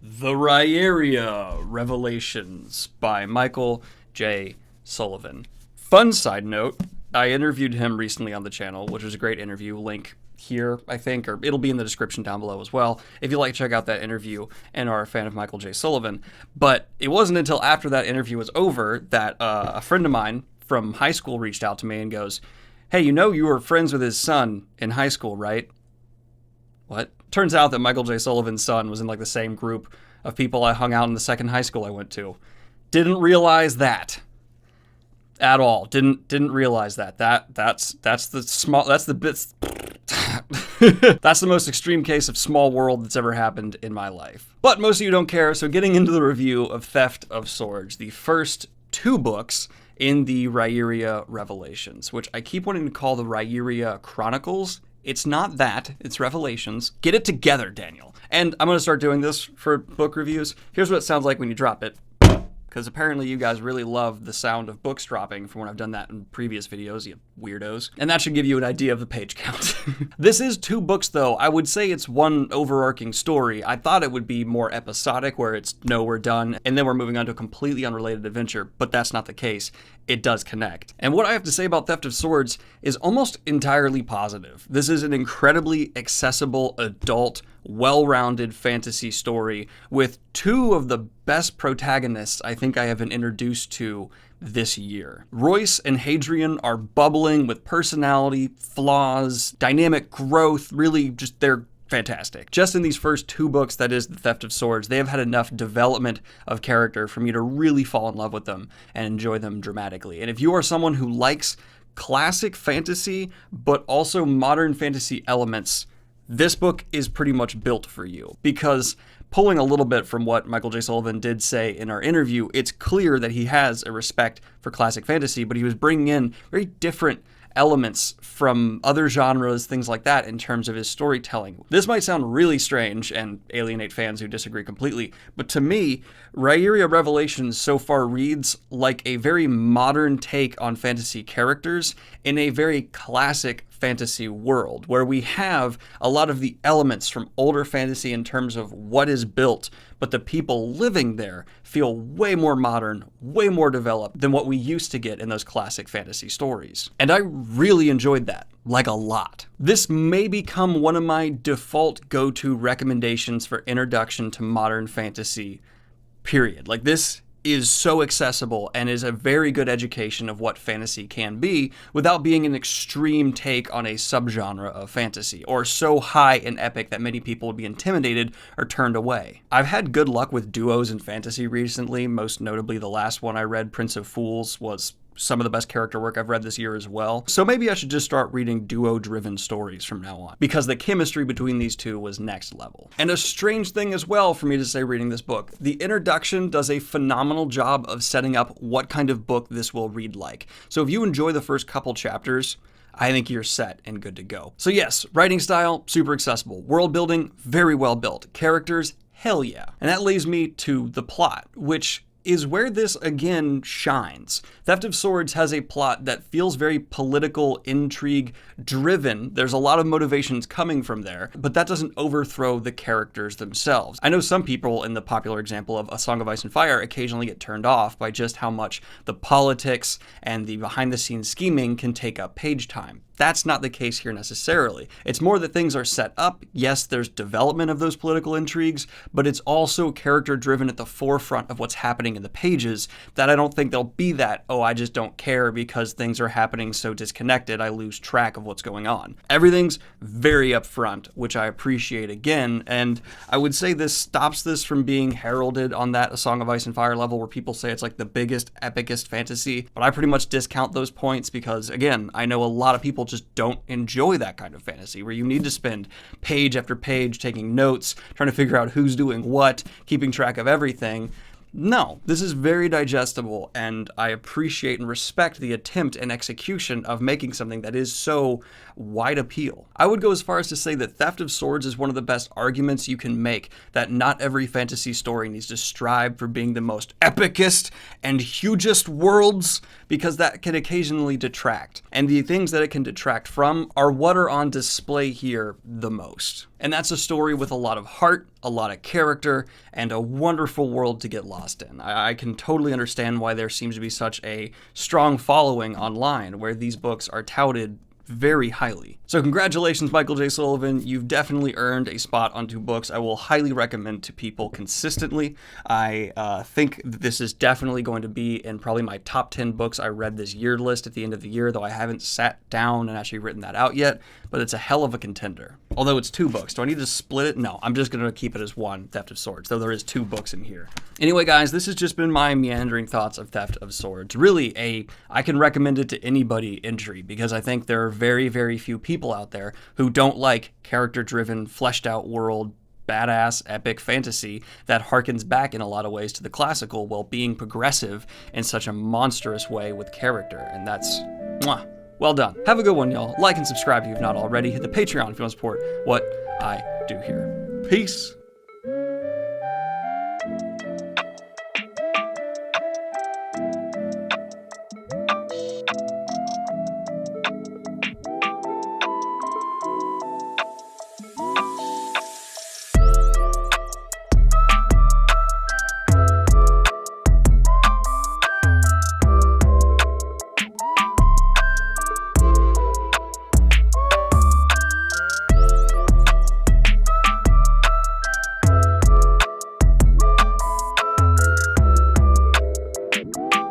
The Riyria Revelations by Michael J. Sullivan. Fun side note, I interviewed him recently on the channel, which was a great interview. Link here, I think, or it'll be in the description down below as well, if you'd like to check out that interview and are a fan of Michael J. Sullivan. But it wasn't until after that interview was over that a friend of mine from high school reached out to me and goes, "Hey, you were friends with his son in high school, right?" What? Turns out that Michael J. Sullivan's son was in like the same group of people I hung out in the second high school I went to. Didn't realize that at all. Didn't realize that. That's the small that's the bits that's the most extreme case of small world that's ever happened in my life. But most of you don't care, so getting into the review of Theft of Swords, the first two books in the Riyria Revelations, which I keep wanting to call the Riyria Chronicles. It's not that, it's Revelations. Get it together, Daniel. And I'm going to start doing this for book reviews. Here's what it sounds like when you drop it. Because apparently you guys really love the sound of books dropping from when I've done that in previous videos, you weirdos. And that should give you an idea of the page count. This is two books though. I would say it's one overarching story. I thought it would be more episodic where it's, no, we're done, and then we're moving on to a completely unrelated adventure, but that's not the case. It does connect. And what I have to say about Theft of Swords is almost entirely positive. This is an incredibly accessible, adult, well-rounded fantasy story with two of the best protagonists I think I have been introduced to this year. Royce and Hadrian are bubbling with personality, flaws, dynamic growth, really just they're fantastic. Just in these first two books, that is the Theft of Swords, they have had enough development of character for me to really fall in love with them and enjoy them dramatically. And if you are someone who likes classic fantasy, but also modern fantasy elements, this book is pretty much built for you. Because pulling a little bit from what Michael J. Sullivan did say in our interview, it's clear that he has a respect for classic fantasy, but he was bringing in very different elements from other genres, things like that, in terms of his storytelling. This might sound really strange and alienate fans who disagree completely, but to me, Riyria Revelations so far reads like a very modern take on fantasy characters in a very classic fantasy world, where we have a lot of the elements from older fantasy in terms of what is built, but the people living there feel way more modern, way more developed than what we used to get in those classic fantasy stories. And I really enjoyed that, like a lot. This may become one of my default go-to recommendations for introduction to modern fantasy, period. Like, this is so accessible and is a very good education of what fantasy can be without being an extreme take on a subgenre of fantasy, or so high and epic that many people would be intimidated or turned away. I've had good luck with duos in fantasy recently, most notably the last one I read, Prince of Fools, was some of the best character work I've read this year as well. So maybe I should just start reading duo-driven stories from now on, because the chemistry between these two was next level. And a strange thing as well for me to say reading this book, the introduction does a phenomenal job of setting up what kind of book this will read like. So if you enjoy the first couple chapters, I think you're set and good to go. So yes, writing style, super accessible. World building, very well built. Characters, hell yeah. And that leads me to the plot, which is where this again shines. Theft of Swords has a plot that feels very political, intrigue driven. There's a lot of motivations coming from there, but that doesn't overthrow the characters themselves. I know some people in the popular example of A Song of Ice and Fire occasionally get turned off by just how much the politics and the behind the scenes scheming can take up page time. That's not the case here necessarily. It's more that things are set up. Yes, there's development of those political intrigues, but it's also character driven at the forefront of what's happening in the pages, that I don't think there'll be that, oh, I just don't care because things are happening so disconnected, I lose track of what's going on. Everything's very upfront, which I appreciate again, and I would say this stops this from being heralded on that A Song of Ice and Fire level where people say it's like the biggest, epicest fantasy, but I pretty much discount those points because, again, I know a lot of people just don't enjoy that kind of fantasy where you need to spend page after page taking notes, trying to figure out who's doing what, keeping track of everything. No, this is very digestible, and I appreciate and respect the attempt and execution of making something that is so wide appeal. I would go as far as to say that Theft of Swords is one of the best arguments you can make that not every fantasy story needs to strive for being the most epicest and hugest worlds, because that can occasionally detract. And the things that it can detract from are what are on display here the most. And that's a story with a lot of heart, a lot of character, and a wonderful world to get lost in. I can totally understand why there seems to be such a strong following online where these books are touted very highly. So congratulations, Michael J. Sullivan. You've definitely earned a spot on 2 books I will highly recommend to people consistently. I think this is definitely going to be in probably my top 10 books I read this year list at the end of the year, though I haven't sat down and actually written that out yet, but it's a hell of a contender. Although it's 2 books. Do I need to split it? No, I'm just going to keep it as one, Theft of Swords, though there is 2 books in here. Anyway, guys, this has just been my meandering thoughts of Theft of Swords. Really, I can recommend it to anybody entry, because I think there are very, very few people out there who don't like character-driven, fleshed-out world, badass, epic fantasy that harkens back in a lot of ways to the classical while being progressive in such a monstrous way with character, and that's mwah. Well done. Have a good one, y'all. Like and subscribe if you've not already. Hit the Patreon if you want to support what I do here. Peace.